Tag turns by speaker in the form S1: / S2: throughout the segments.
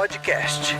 S1: Podcast.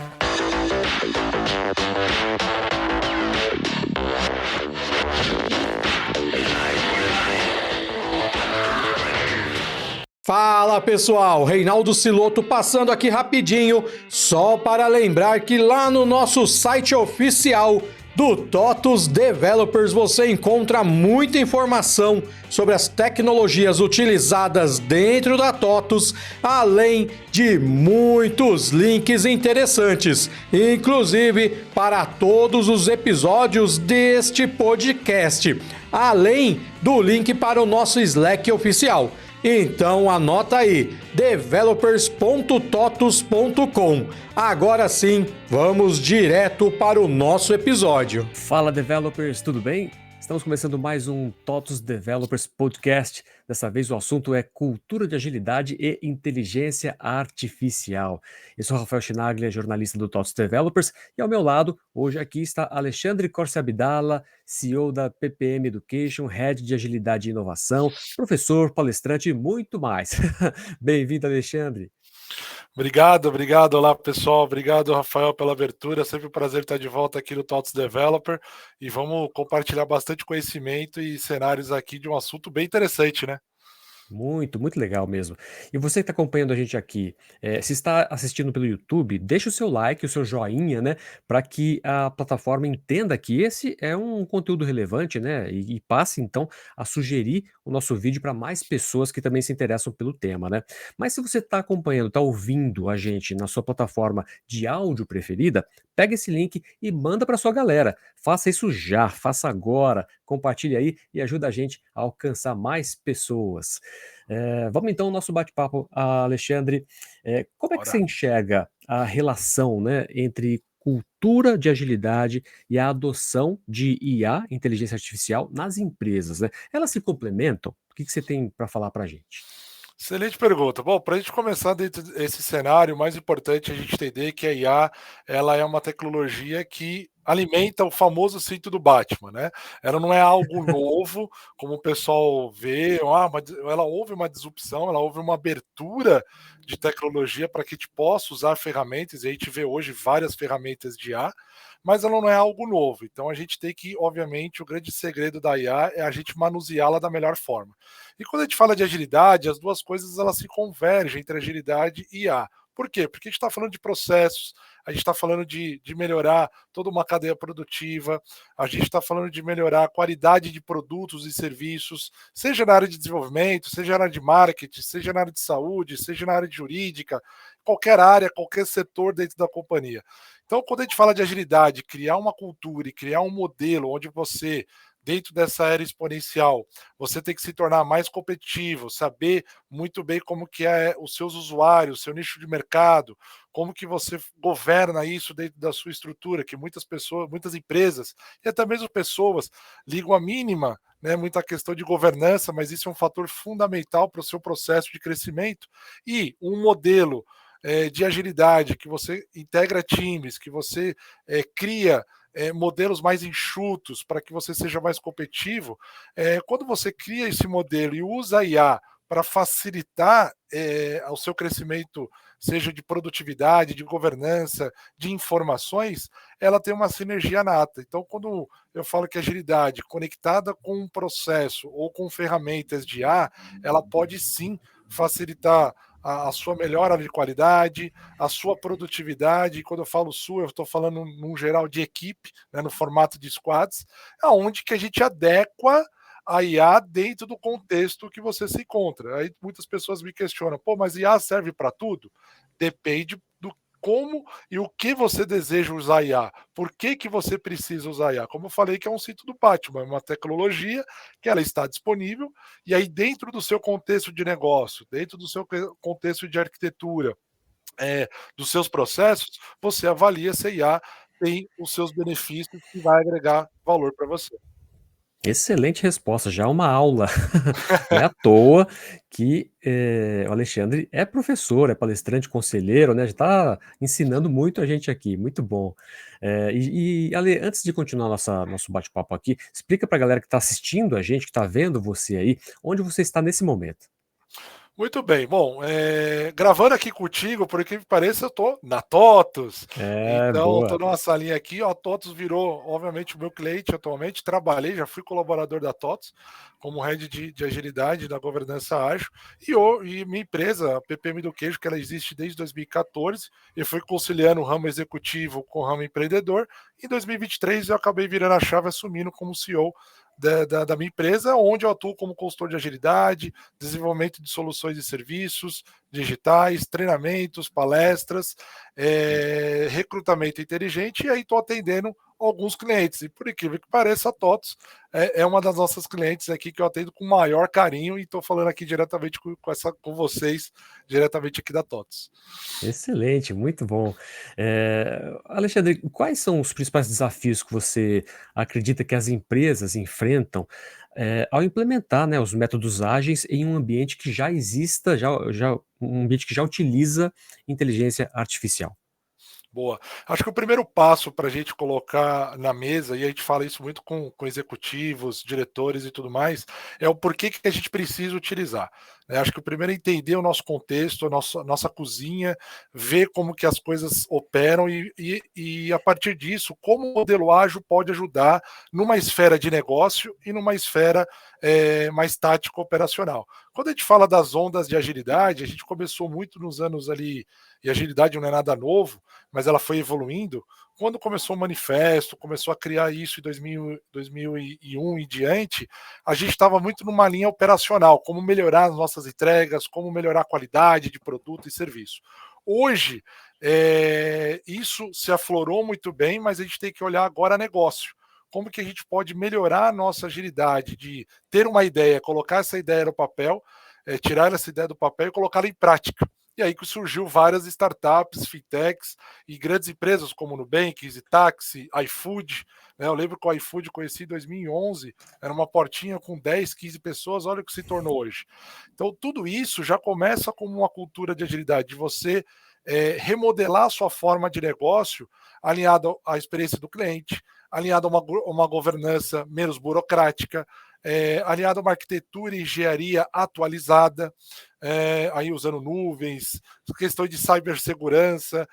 S2: Fala pessoal, Reinaldo Siloto passando aqui rapidinho, só para lembrar que lá no nosso site oficial do TOTUS Developers você encontra muita informação sobre as tecnologias utilizadas dentro da TOTUS, além de muitos links interessantes, inclusive para todos os episódios deste podcast, além do link para o nosso Slack oficial. Então anota aí, developers.totus.com. Agora sim, vamos direto para o nosso episódio.
S3: Fala developers, tudo bem? Estamos começando mais um TOTUS Developers Podcast. Dessa vez o assunto é cultura de agilidade e inteligência artificial. Eu sou Rafael Chinaglia, jornalista do TOTUS Developers, e ao meu lado, hoje aqui está Alexandre Corsi Abdala, CEO da PPM Education, Head de Agilidade e Inovação, professor, palestrante e muito mais. Bem-vindo, Alexandre.
S4: Obrigado. Olá, pessoal. Obrigado, Rafael, pela abertura. Sempre um prazer estar de volta aqui no TOTUS Developer e vamos compartilhar bastante conhecimento e cenários aqui de um assunto bem interessante, né?
S3: Muito, muito legal mesmo. E você que está acompanhando a gente aqui, se está assistindo pelo YouTube, deixa o seu like, o seu joinha, né, para que a plataforma entenda que esse é um conteúdo relevante, né, e passe então a sugerir o nosso vídeo para mais pessoas que também se interessam pelo tema, né. Mas se você está acompanhando, está ouvindo a gente na sua plataforma de áudio preferida, pega esse link e manda para sua galera. Faça isso já, faça agora, compartilhe aí e ajuda a gente a alcançar mais pessoas. Vamos então ao nosso bate-papo, Alexandre. Como é que você enxerga a relação, né, entre cultura de agilidade e a adoção de IA, inteligência artificial, nas empresas, né? Elas se complementam? O que você tem para falar para a gente?
S4: Excelente pergunta. Bom, para a gente começar dentro desse cenário, o mais importante é a gente entender que a IA ela é uma tecnologia que alimenta o famoso cinto do Batman, né? Ela não é algo novo, como o pessoal vê, mas ela houve uma disrupção, ela houve uma abertura de tecnologia para que a gente possa usar ferramentas, e a gente vê hoje várias ferramentas de IA, mas ela não é algo novo. Então a gente tem que, obviamente, o grande segredo da IA é a gente manuseá-la da melhor forma. E quando a gente fala de agilidade, as duas coisas elas se convergem entre agilidade e IA. Por quê? Porque a gente está falando de processos, a gente está falando de melhorar toda uma cadeia produtiva, a gente está falando de melhorar a qualidade de produtos e serviços, seja na área de desenvolvimento, seja na área de marketing, seja na área de saúde, seja na área de jurídica, qualquer área, qualquer setor dentro da companhia. Então, quando a gente fala de agilidade, criar uma cultura e criar um modelo onde você dentro dessa era exponencial, você tem que se tornar mais competitivo, saber muito bem como que é os seus usuários, seu nicho de mercado, como que você governa isso dentro da sua estrutura, que muitas pessoas, muitas empresas e até mesmo pessoas ligam a mínima, né, muita questão de governança, mas isso é um fator fundamental para o seu processo de crescimento e um modelo de agilidade, que você integra times, que você cria modelos mais enxutos para que você seja mais competitivo, quando você cria esse modelo e usa a IA para facilitar o seu crescimento, seja de produtividade, de governança, de informações, ela tem uma sinergia nata. Então, quando eu falo que a agilidade conectada com um processo ou com ferramentas de IA, ela pode sim facilitar a sua melhora de qualidade, a sua produtividade, e quando eu falo sua, eu estou falando num geral de equipe, né, no formato de squads, aonde que a gente adequa a IA dentro do contexto que você se encontra. Aí muitas pessoas me questionam, pô, mas IA serve para tudo? Depende do como e o que você deseja usar IA. Por que você precisa usar IA? Como eu falei que é um cinto do Batman, é uma tecnologia que ela está disponível, e aí dentro do seu contexto de negócio, dentro do seu contexto de arquitetura, dos seus processos, você avalia se a IA tem os seus benefícios e vai agregar valor para você.
S3: Excelente resposta, já uma aula. Não é à toa que o Alexandre é professor, é palestrante, conselheiro, né? Já está ensinando muito a gente aqui, muito bom. Ale, antes de continuar nosso bate-papo aqui, explica para a galera que está assistindo a gente, que está vendo você aí, onde você está nesse momento.
S4: Muito bem. Bom, gravando aqui contigo, por incrível que pareça, eu tô na TOTUS.
S3: É,
S4: Então,
S3: boa.
S4: estou numa salinha aqui, ó, a TOTUS virou, obviamente, o meu cliente atualmente. Trabalhei, já fui colaborador da TOTUS, como head de agilidade da governança ágil. E minha empresa, a PPM do Queijo, que ela existe desde 2014, eu fui conciliando o ramo executivo com o ramo empreendedor. Em 2023, eu acabei virando a chave, assumindo como CEO da minha empresa, onde eu atuo como consultor de agilidade, desenvolvimento de soluções e serviços digitais, treinamentos, palestras, recrutamento inteligente, e aí estou atendendo alguns clientes. E por incrível que pareça, a TOTUS é uma das nossas clientes aqui que eu atendo com maior carinho e estou falando aqui diretamente com vocês, diretamente aqui da TOTUS.
S3: Excelente, muito bom. Alexandre, quais são os principais desafios que você acredita que as empresas enfrentam, ao implementar, né, os métodos ágeis em um ambiente que já exista, um ambiente que já utiliza inteligência artificial?
S4: Boa. Acho que o primeiro passo para a gente colocar na mesa, e a gente fala isso muito com executivos, diretores e tudo mais, é o porquê que a gente precisa utilizar. Né? Acho que o primeiro é entender o nosso contexto, a nossa cozinha, ver como que as coisas operam e a partir disso, como o modelo ágil pode ajudar numa esfera de negócio e numa esfera mais tático operacional. Quando a gente fala das ondas de agilidade, a gente começou muito nos anos ali, e agilidade não é nada novo, mas ela foi evoluindo. Quando começou o manifesto, começou a criar isso em 2001 e diante, a gente estava muito numa linha operacional, como melhorar as nossas entregas, como melhorar a qualidade de produto e serviço. Hoje, isso se aflorou muito bem, mas a gente tem que olhar agora negócio. Como que a gente pode melhorar a nossa agilidade de ter uma ideia, colocar essa ideia no papel, tirar essa ideia do papel e colocá-la em prática. E aí que surgiu várias startups, fintechs e grandes empresas como Nubank, EasyTaxi, iFood. Né? Eu lembro que o iFood conheci em 2011, era uma portinha com 10, 15 pessoas, olha o que se tornou hoje. Então, tudo isso já começa como uma cultura de agilidade, de você remodelar a sua forma de negócio alinhado à experiência do cliente, alinhado a uma governança menos burocrática, alinhado a uma arquitetura e engenharia atualizada, aí usando nuvens, questões de cibersegurança,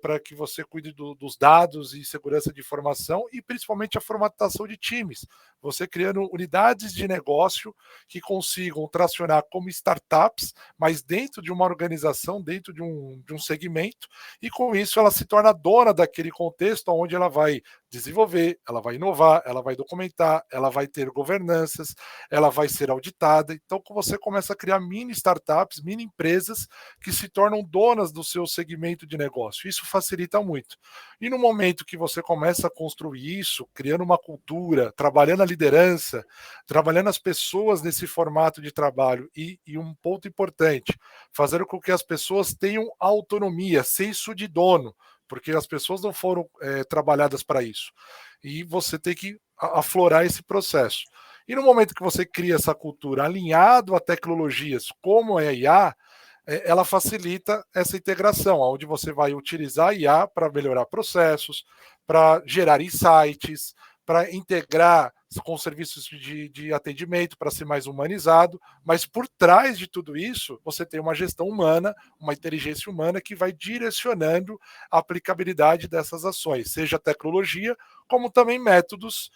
S4: para que você cuide dos dados e segurança de informação e principalmente a formatação de times. Você criando unidades de negócio que consigam tracionar como startups, mas dentro de uma organização, dentro de um segmento, e com isso ela se torna dona daquele contexto onde ela vai desenvolver, ela vai inovar, ela vai documentar, ela vai ter governanças, ela vai ser auditada. Então você começa a criar mini startups, mini empresas que se tornam donas do seu segmento de negócio. Isso facilita muito. E no momento que você começa a construir isso, criando uma cultura, trabalhando a liderança, trabalhando as pessoas nesse formato de trabalho e um ponto importante, fazer com que as pessoas tenham autonomia, senso de dono, porque as pessoas não foram trabalhadas para isso. E você tem que aflorar esse processo. E no momento que você cria essa cultura alinhado a tecnologias como a IA, ela facilita essa integração, onde você vai utilizar a IA para melhorar processos, para gerar insights, para integrar com serviços de atendimento, para ser mais humanizado, mas por trás de tudo isso, você tem uma gestão humana, uma inteligência humana que vai direcionando a aplicabilidade dessas ações, seja tecnologia, como também métodos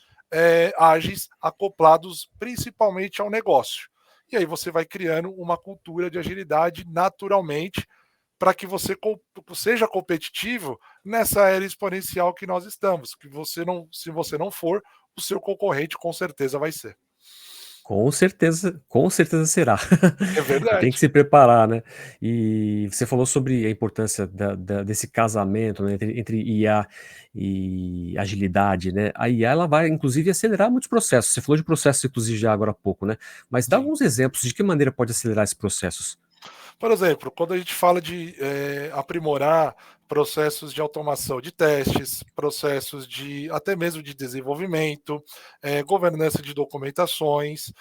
S4: ágeis acoplados principalmente ao negócio. E aí você vai criando uma cultura de agilidade naturalmente para que você seja competitivo nessa era exponencial que nós estamos. Que você não, se você não for, o seu concorrente com certeza vai ser.
S3: Com certeza será.
S4: É
S3: E tem que
S4: verdade.
S3: se preparar, né. E você falou sobre a importância desse casamento, né, entre IA e agilidade, né. A IA ela vai inclusive acelerar muitos processos, você falou de processos inclusive já agora há pouco, né. Mas dá
S4: Sim.
S3: alguns exemplos de que maneira pode acelerar esses processos?
S4: Por exemplo, quando a gente fala de aprimorar processos de automação de testes, processos de até mesmo de desenvolvimento, governança de documentações,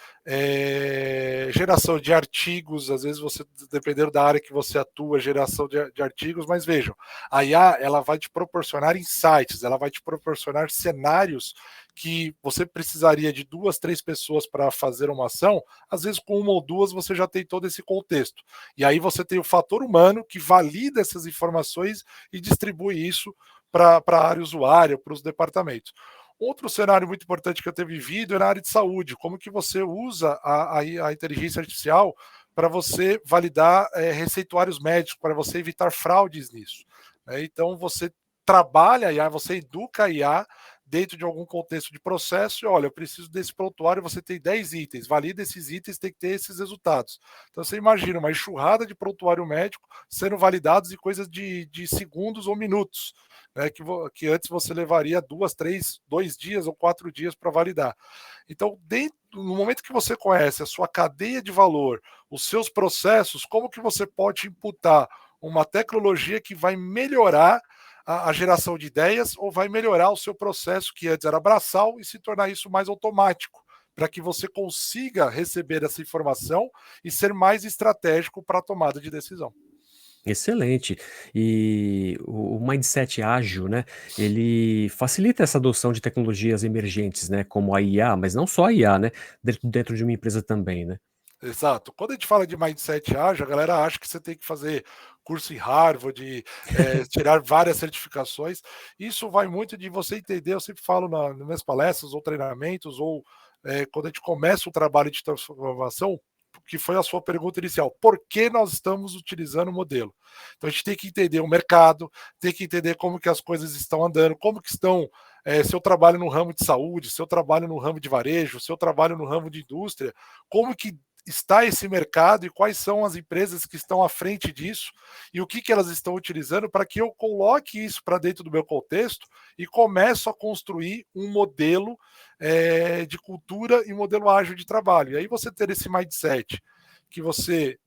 S4: geração de artigos, às vezes você, dependendo da área que você atua, geração de artigos, mas vejam, a IA ela vai te proporcionar insights, ela vai te proporcionar cenários que você precisaria de 2, 3 pessoas para fazer uma ação, às vezes com uma ou duas você já tem todo esse contexto. E aí você tem o fator humano que valida essas informações e distribui isso para a área usuária, para os departamentos. Outro cenário muito importante que eu tenho vivido é na área de saúde, como que você usa a inteligência artificial para você validar receituários médicos, para você evitar fraudes nisso. Né? Então você trabalha a IA, você educa a IA dentro de algum contexto de processo, e olha, eu preciso desse prontuário, você tem 10 itens, valida esses itens, tem que ter esses resultados. Então você imagina uma enxurrada de prontuário médico sendo validados em coisas de segundos ou minutos, né, que antes você levaria 2, 3, 2 dias ou 4 dias para validar. Então, no momento que você conhece a sua cadeia de valor, os seus processos, como que você pode imputar uma tecnologia que vai melhorar a geração de ideias ou vai melhorar o seu processo, que antes era braçal, e se tornar isso mais automático, para que você consiga receber essa informação e ser mais estratégico para a tomada de decisão.
S3: Excelente. E o mindset ágil, né, ele facilita essa adoção de tecnologias emergentes, né, como a IA, mas não só a IA, né, dentro de uma empresa também, né?
S4: Exato. Quando a gente fala de mindset ágil, a galera acha que você tem que fazer curso em Harvard, tirar várias certificações. Isso vai muito de você entender, eu sempre falo nas minhas palestras ou treinamentos, ou quando a gente começa o trabalho de transformação, que foi a sua pergunta inicial, por que nós estamos utilizando o modelo? Então a gente tem que entender o mercado, tem que entender como que as coisas estão andando, como que estão, se eu trabalho no ramo de saúde, se eu trabalho no ramo de varejo, se eu trabalho no ramo de indústria, como que está esse mercado e quais são as empresas que estão à frente disso e o que elas estão utilizando para que eu coloque isso para dentro do meu contexto e começo a construir um modelo de cultura e modelo ágil de trabalho. E aí você ter esse mindset que você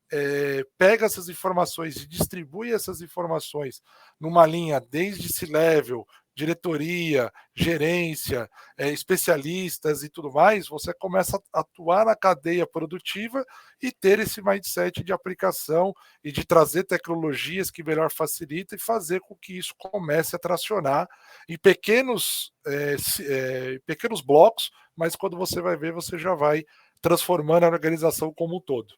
S4: pega essas informações e distribui essas informações numa linha desde C-level, diretoria, gerência, especialistas e tudo mais, você começa a atuar na cadeia produtiva e ter esse mindset de aplicação e de trazer tecnologias que melhor facilitam e fazer com que isso comece a tracionar em pequenos blocos, mas quando você vai ver, você já vai transformando a organização como um todo.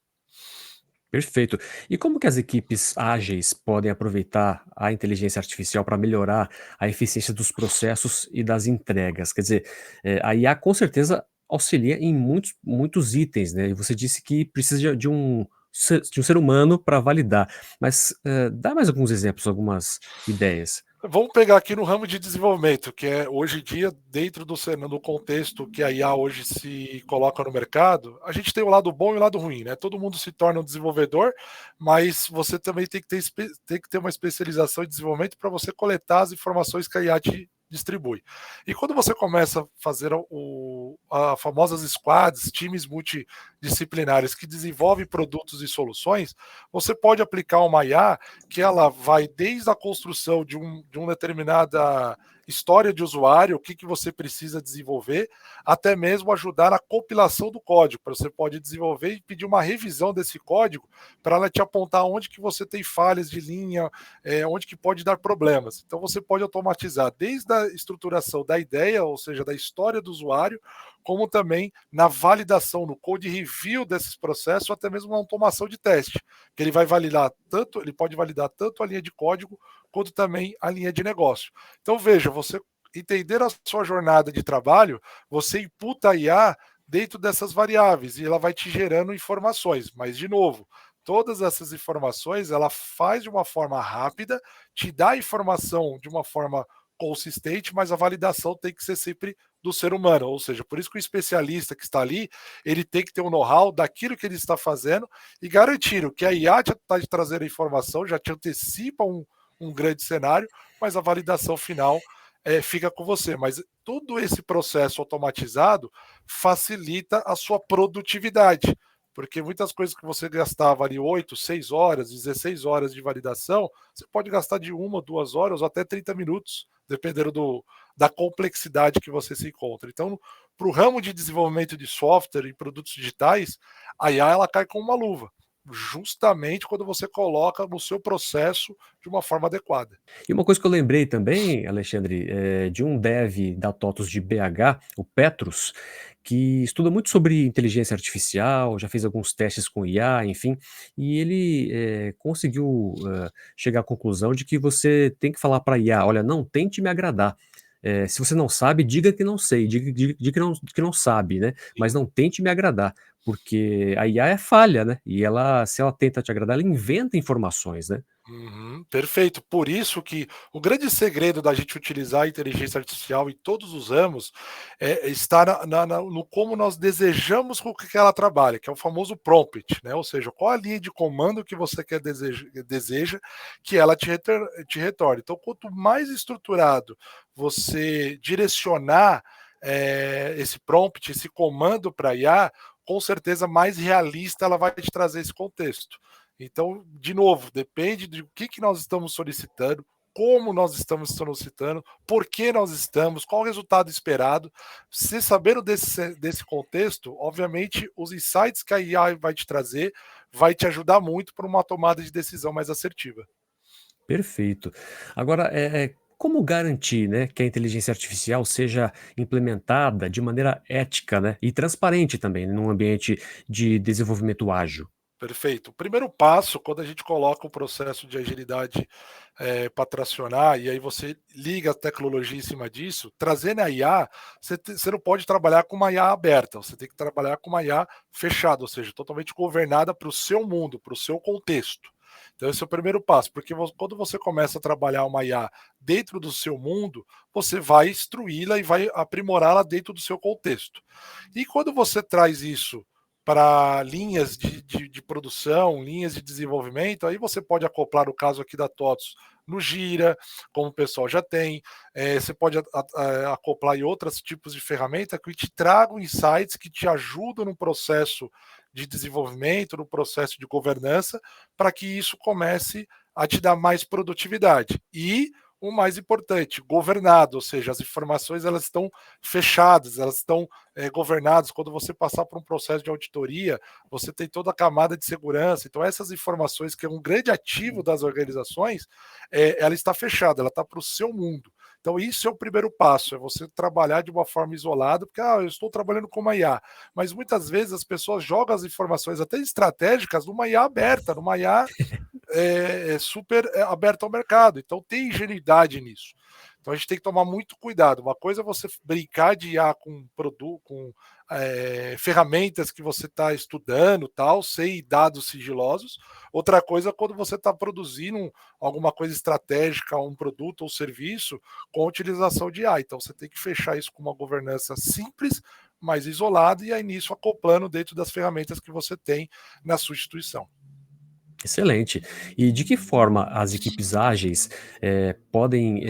S3: Perfeito. E como que as equipes ágeis podem aproveitar a inteligência artificial para melhorar a eficiência dos processos e das entregas? Quer dizer, a IA com certeza auxilia em muitos itens, né? E você disse que precisa de um ser humano para validar. Mas dá mais alguns exemplos, algumas ideias.
S4: Vamos pegar aqui no ramo de desenvolvimento, que é hoje em dia, dentro do contexto que a IA hoje se coloca no mercado, a gente tem o lado bom e o lado ruim, né? Todo mundo se torna um desenvolvedor, mas você também tem que ter uma especialização em desenvolvimento para você coletar as informações que a IA te distribui. E quando você começa a fazer a famosas squads, times multidisciplinares que desenvolvem produtos e soluções, você pode aplicar uma IA que ela vai desde a construção de uma determinada história de usuário, o que você precisa desenvolver, até mesmo ajudar na compilação do código. Você pode desenvolver e pedir uma revisão desse código para ela te apontar onde que você tem falhas de linha, onde que pode dar problemas. Então você pode automatizar desde a estruturação da ideia, ou seja, da história do usuário, como também na validação, no code review desses processos, ou até mesmo na automação de teste, que ele pode validar tanto a linha de código quanto também a linha de negócio. Então veja, você entender a sua jornada de trabalho, você imputa a IA dentro dessas variáveis e ela vai te gerando informações, mas de novo, todas essas informações ela faz de uma forma rápida, te dá a informação de uma forma consistente, mas a validação tem que ser sempre do ser humano, ou seja, por isso que o especialista que está ali, ele tem que ter um know-how daquilo que ele está fazendo e garantir que a IA está te trazendo a informação, já te antecipa um grande cenário, mas a validação final fica com você. Mas todo esse processo automatizado facilita a sua produtividade, porque muitas coisas que você gastava ali 8, 6 horas, 16 horas de validação, você pode gastar de 1, 2 horas ou até 30 minutos, dependendo da complexidade que você se encontra. Então, para o ramo de desenvolvimento de software e produtos digitais, a IA ela cai com uma luva, justamente quando você coloca no seu processo de uma forma adequada.
S3: E uma coisa que eu lembrei também, Alexandre, de um dev da TOTUS de BH, o Petrus, que estuda muito sobre inteligência artificial, já fez alguns testes com IA, enfim, e ele, conseguiu, chegar à conclusão de que você tem que falar para a IA: "Olha, não tente me agradar. Se você não sabe, diga que não sei, diga que não sabe, né, mas não tente me agradar", porque a IA é falha, né, e ela se ela tenta te agradar, ela inventa informações, né.
S4: Uhum, perfeito. Por isso que o grande segredo da gente utilizar a inteligência artificial em todos os ramos está no como nós desejamos com que ela trabalhe, que é o famoso prompt, né? Ou seja, qual a linha de comando que você deseja que ela te retorne. Então, quanto mais estruturado você direcionar esse prompt, esse comando para IA, com certeza mais realista ela vai te trazer esse contexto. Então, de novo, depende de o que nós estamos solicitando, como nós estamos solicitando, por que nós estamos, qual o resultado esperado. Se sabendo desse contexto, obviamente, os insights que a IA vai te trazer vai te ajudar muito para uma tomada de decisão mais assertiva.
S3: Perfeito. Agora, como garantir, né, que a inteligência artificial seja implementada de maneira ética, né, e transparente também, num ambiente de desenvolvimento ágil?
S4: Perfeito. O primeiro passo, quando a gente coloca um processo de agilidade para tracionar, e aí você liga a tecnologia em cima disso, trazendo a IA, você não pode trabalhar com uma IA aberta, você tem que trabalhar com uma IA fechada, ou seja, totalmente governada para o seu mundo, para o seu contexto. Então, esse é o primeiro passo, porque quando você começa a trabalhar uma IA dentro do seu mundo, você vai instruí-la e vai aprimorá-la dentro do seu contexto. E quando você traz isso para linhas de produção, linhas de desenvolvimento, aí você pode acoplar o caso aqui da TOTS no Gira, como o pessoal já tem, você pode acoplar em outros tipos de ferramenta que te tragam insights que te ajudam no processo de desenvolvimento, no processo de governança, para que isso comece a te dar mais produtividade. E o mais importante, governado, ou seja, as informações elas estão fechadas, elas estão governadas. Quando você passar por um processo de auditoria, você tem toda a camada de segurança. Então, essas informações, que é um grande ativo das organizações, ela está fechada, ela está para o seu mundo. Então, isso é o primeiro passo, é você trabalhar de uma forma isolada, porque eu estou trabalhando com uma IA. Mas muitas vezes as pessoas jogam as informações até estratégicas numa IA aberta, numa IA super aberta ao mercado. Então tem ingenuidade nisso. Então a gente tem que tomar muito cuidado. Uma coisa é você brincar de IA com produto, com ferramentas que você está estudando, tal, sem dados sigilosos. Outra coisa é quando você está produzindo alguma coisa estratégica, um produto ou serviço com a utilização de IA. Então você tem que fechar isso com uma governança simples, mais isolada, e aí nisso acoplando dentro das ferramentas que você tem na sua instituição.
S3: Excelente. E de que forma as equipes ágeis, podem,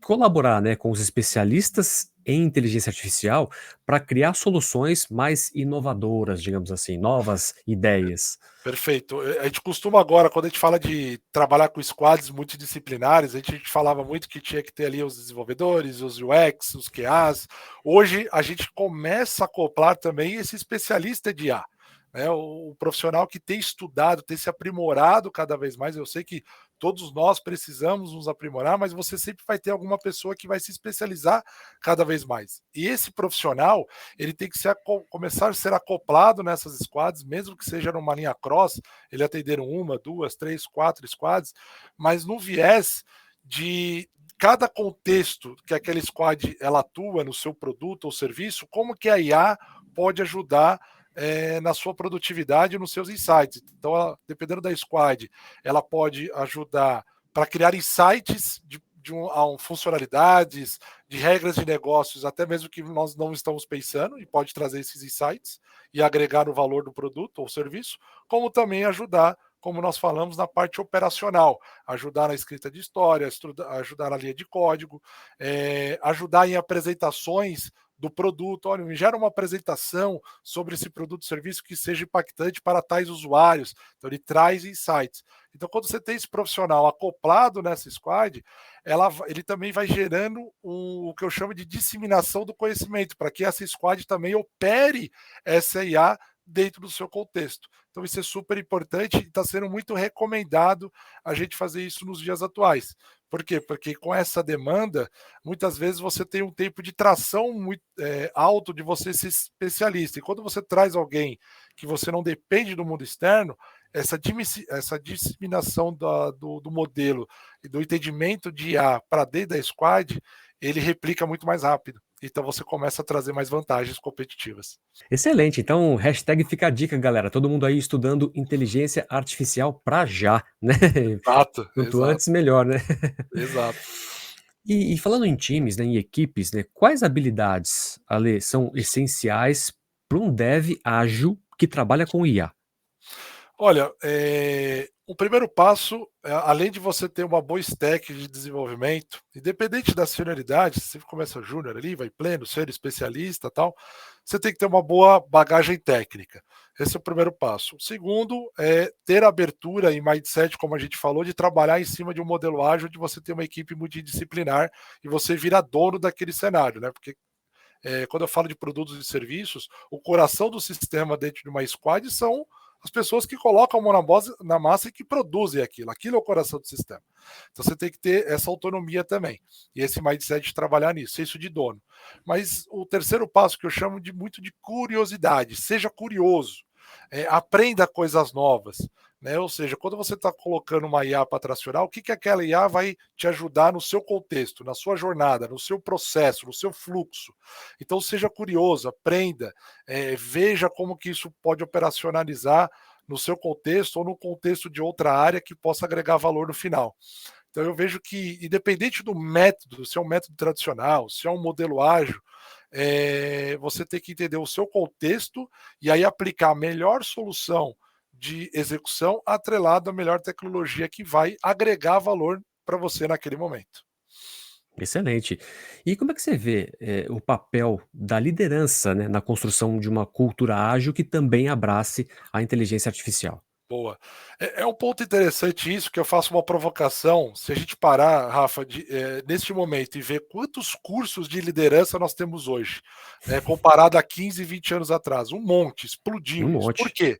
S3: colaborar, né, com os especialistas em inteligência artificial para criar soluções mais inovadoras, digamos assim, novas ideias?
S4: Perfeito. A gente costuma agora, quando a gente fala de trabalhar com squads multidisciplinares, a gente falava muito que tinha que ter ali os desenvolvedores, os UX, os QAs. Hoje a gente começa a acoplar também esse especialista de IA, né? O profissional que tem estudado, tem se aprimorado cada vez mais. Eu sei que todos nós precisamos nos aprimorar, mas você sempre vai ter alguma pessoa que vai se especializar cada vez mais. E esse profissional, ele tem que começar a ser acoplado nessas squads, mesmo que seja numa linha cross, ele atender uma, duas, três, quatro squads, mas no viés de cada contexto que aquela squad ela atua no seu produto ou serviço, como que a IA pode ajudar na sua produtividade e nos seus insights. Então, dependendo da squad, ela pode ajudar para criar insights funcionalidades, de regras de negócios, até mesmo que nós não estamos pensando, e pode trazer esses insights e agregar o valor do produto ou serviço, como também ajudar, como nós falamos, na parte operacional, ajudar na escrita de história, ajudar na linha de código, ajudar em apresentações do produto. Olha, me gera uma apresentação sobre esse produto ou serviço que seja impactante para tais usuários. Então, ele traz insights. Então, quando você tem esse profissional acoplado nessa squad, ele também vai gerando o que eu chamo de disseminação do conhecimento, para que essa squad também opere essa IA dentro do seu contexto. Então, isso é super importante e está sendo muito recomendado a gente fazer isso nos dias atuais. Por quê? Porque com essa demanda, muitas vezes você tem um tempo de tração muito alto de você ser especialista. E quando você traz alguém que você não depende do mundo externo, essa disseminação do modelo e do entendimento de IA para dentro da squad, ele replica muito mais rápido. Então você começa a trazer mais vantagens competitivas.
S3: Excelente, então hashtag fica a dica, galera, todo mundo aí estudando inteligência artificial pra já, né.
S4: Exato,
S3: Quanto
S4: exato,
S3: antes melhor, né.
S4: exato.
S3: E falando em times, né, em equipes, né, quais habilidades, Ale, são essenciais para um dev ágil que trabalha com IA?
S4: Olha, o primeiro passo, além de você ter uma boa stack de desenvolvimento, independente da senioridade, se você começa júnior ali, vai pleno, sênior, especialista, tal, você tem que ter uma boa bagagem técnica. Esse é o primeiro passo. O segundo é ter abertura e mindset, como a gente falou, de trabalhar em cima de um modelo ágil, de você ter uma equipe multidisciplinar e você vira dono daquele cenário, né? Porque quando eu falo de produtos e serviços, o coração do sistema dentro de uma squad são as pessoas que colocam a mão na massa e que produzem aquilo. Aquilo é o coração do sistema. Então você tem que ter essa autonomia também. E esse mindset de trabalhar nisso, isso de dono. Mas o terceiro passo que eu chamo de muito de curiosidade. Seja curioso. Aprenda coisas novas. Né? Ou seja, quando você está colocando uma IA para tracionar, o que aquela IA vai te ajudar no seu contexto, na sua jornada, no seu processo, no seu fluxo. Então seja curioso, aprenda, veja como que isso pode operacionalizar no seu contexto ou no contexto de outra área que possa agregar valor no final. Então eu vejo que, independente do método, se é um método tradicional, se é um modelo ágil, você tem que entender o seu contexto e aí aplicar a melhor solução de execução atrelado à melhor tecnologia que vai agregar valor para você naquele momento.
S3: Excelente. E como é que você vê, o papel da liderança, né, na construção de uma cultura ágil que também abrace a inteligência artificial?
S4: Boa. É um ponto interessante isso, que eu faço uma provocação. Se a gente parar, Rafa, neste momento e ver quantos cursos de liderança nós temos hoje, né, comparado a 15, 20 anos atrás, um monte,
S3: Um
S4: explodiu isso. Por
S3: monte.
S4: quê?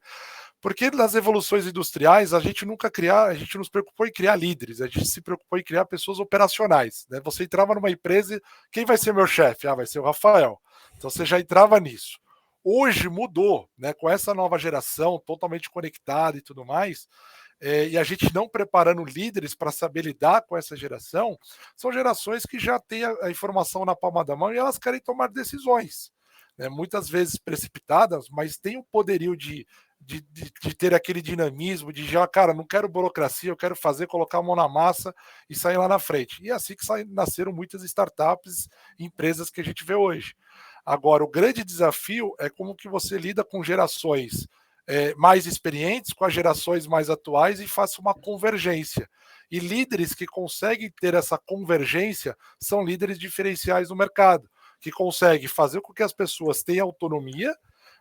S4: Porque nas evoluções industriais a gente não se preocupou em criar líderes, a gente se preocupou em criar pessoas operacionais. Né? Você entrava numa empresa, quem vai ser meu chefe? Ah, vai ser o Rafael. Então você já entrava nisso. Hoje mudou, né? Com essa nova geração totalmente conectada e tudo mais, e a gente não preparando líderes para saber lidar com essa geração, são gerações que já têm a informação na palma da mão e elas querem tomar decisões, né? Muitas vezes precipitadas, mas tem o poderio de ter aquele dinamismo, de já, cara, não quero burocracia, eu quero fazer, colocar a mão na massa e sair lá na frente. E é assim que nasceram muitas startups, empresas que a gente vê hoje. Agora, o grande desafio é como que você lida com gerações mais experientes, com as gerações mais atuais e faça uma convergência. E líderes que conseguem ter essa convergência são líderes diferenciais no mercado, que conseguem fazer com que as pessoas tenham autonomia,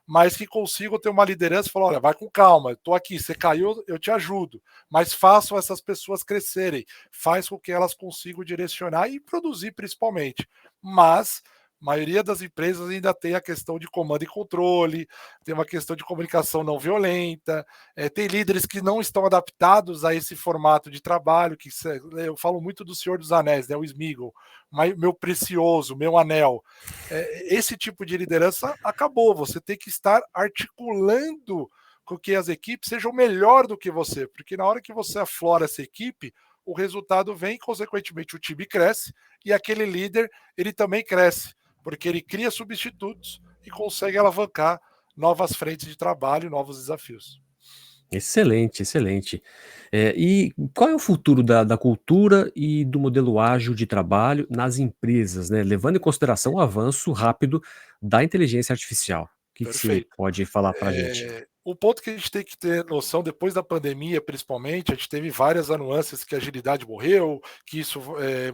S4: mas que consigam ter uma liderança e falar: olha, vai com calma, eu estou aqui, você caiu, eu te ajudo, mas façam essas pessoas crescerem, faz com que elas consigam direcionar e produzir principalmente. Mas a maioria das empresas ainda tem a questão de comando e controle, tem uma questão de comunicação não violenta, tem líderes que não estão adaptados a esse formato de trabalho, eu falo muito do Senhor dos Anéis, né, o Sméagol, meu precioso, meu anel. Esse tipo de liderança acabou, você tem que estar articulando com que as equipes sejam melhor do que você, porque na hora que você aflora essa equipe, o resultado vem, consequentemente o time cresce e aquele líder ele também cresce, porque ele cria substitutos e consegue alavancar novas frentes de trabalho, novos desafios.
S3: Excelente, excelente. E qual é o futuro da cultura e do modelo ágil de trabalho nas empresas, né, levando em consideração o avanço rápido da inteligência artificial? O que você
S4: Perfeito.
S3: pode falar para a gente?
S4: O ponto que a gente tem que ter noção, depois da pandemia, principalmente, a gente teve várias nuances que a agilidade morreu, que isso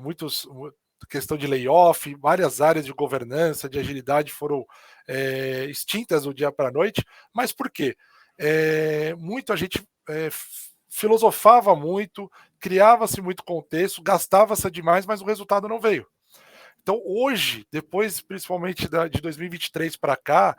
S4: muitos questão de layoff, várias áreas de governança, de agilidade foram extintas do dia para a noite. Mas por quê? Muito a gente filosofava muito, criava-se muito contexto, gastava-se demais, mas o resultado não veio. Então, hoje, depois, principalmente de 2023 para cá,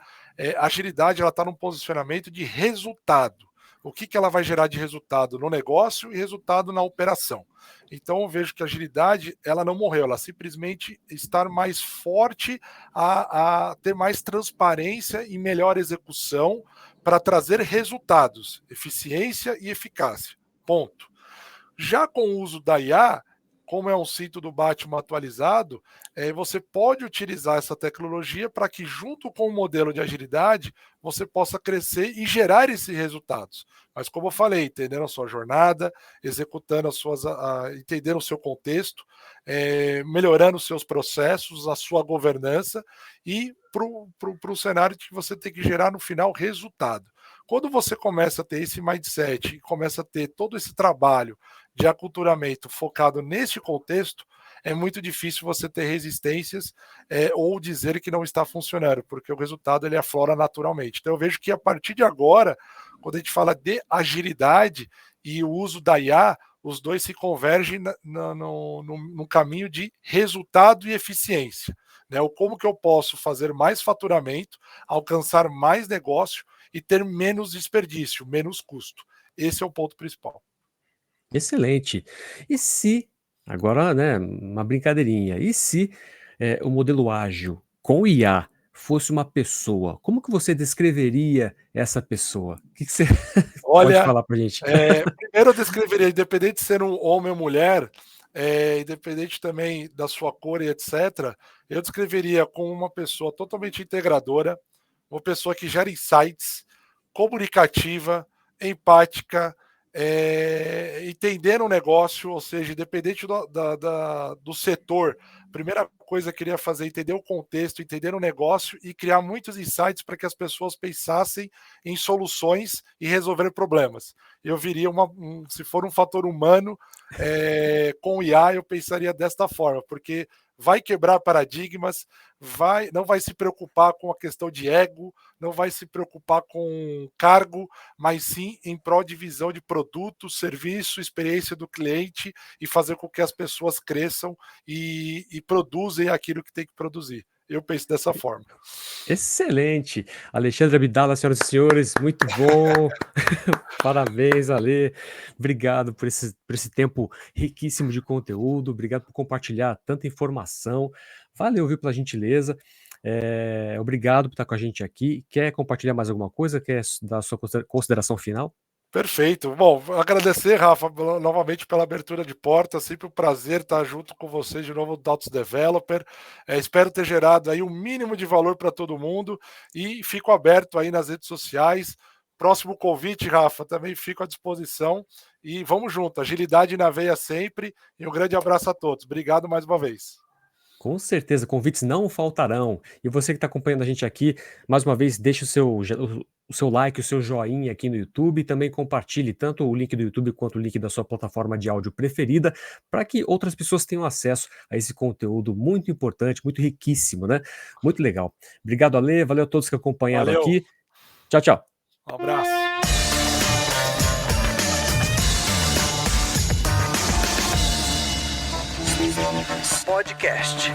S4: a agilidade está num posicionamento de resultado. O que ela vai gerar de resultado no negócio e resultado na operação. Então, eu vejo que a agilidade ela não morreu, ela simplesmente está mais forte a ter mais transparência e melhor execução para trazer resultados, eficiência e eficácia. Ponto. Já com o uso da IA, como é um cinto do Batman atualizado, você pode utilizar essa tecnologia para que, junto com o modelo de agilidade, você possa crescer e gerar esses resultados. Mas, como eu falei, entendendo a sua jornada, executando entendendo o seu contexto, melhorando os seus processos, a sua governança e para o cenário que você tem que gerar no final resultado. Quando você começa a ter esse mindset e começa a ter todo esse trabalho de aculturamento focado neste contexto, é muito difícil você ter resistências ou dizer que não está funcionando, porque o resultado ele aflora naturalmente. Então eu vejo que a partir de agora, quando a gente fala de agilidade e o uso da IA, os dois se convergem no caminho de resultado e eficiência. Né? O como que eu posso fazer mais faturamento, alcançar mais negócio e ter menos desperdício, menos custo. Esse é o ponto principal.
S3: Excelente. E se, agora, né, uma brincadeirinha, e se o modelo ágil com IA fosse uma pessoa, como que você descreveria essa pessoa? O que você pode
S4: Olha,
S3: falar para a gente?
S4: primeiro eu descreveria, independente de ser um homem ou mulher, independente também da sua cor e etc., eu descreveria como uma pessoa totalmente integradora, uma pessoa que gera insights, comunicativa, empática, entendendo o negócio, ou seja, independente do setor, a primeira coisa que eu queria fazer é entender o contexto, entender o negócio e criar muitos insights para que as pessoas pensassem em soluções e resolver problemas. Eu viria se for um fator humano, com IA eu pensaria desta forma, porque vai quebrar paradigmas, não vai se preocupar com a questão de ego, não vai se preocupar com cargo, mas sim em prol de visão de produto, serviço, experiência do cliente e fazer com que as pessoas cresçam e produzem aquilo que tem que produzir. Eu penso dessa forma.
S3: Excelente. Alexandre Abdala, senhoras e senhores, muito bom. Parabéns, Ale. Obrigado por esse tempo riquíssimo de conteúdo. Obrigado por compartilhar tanta informação. Valeu, viu, pela gentileza. Obrigado por estar com a gente aqui. Quer compartilhar mais alguma coisa? Quer dar a sua consideração final?
S4: Perfeito. Bom, agradecer, Rafa, novamente pela abertura de porta. Sempre um prazer estar junto com vocês de novo do TOTOS Developer. Espero ter gerado aí o mínimo de valor para todo mundo e fico aberto aí nas redes sociais. Próximo convite, Rafa, também fico à disposição e vamos junto. Agilidade na veia sempre e um grande abraço a todos. Obrigado mais uma vez.
S3: Com certeza, convites não faltarão. E você que está acompanhando a gente aqui, mais uma vez, deixe o seu like, o seu joinha aqui no YouTube. Também compartilhe tanto o link do YouTube quanto o link da sua plataforma de áudio preferida, para que outras pessoas tenham acesso a esse conteúdo muito importante, muito riquíssimo, né? Muito legal. Obrigado, Ale. Valeu a todos que acompanharam aqui. Tchau, tchau.
S4: Um abraço.
S1: Podcast.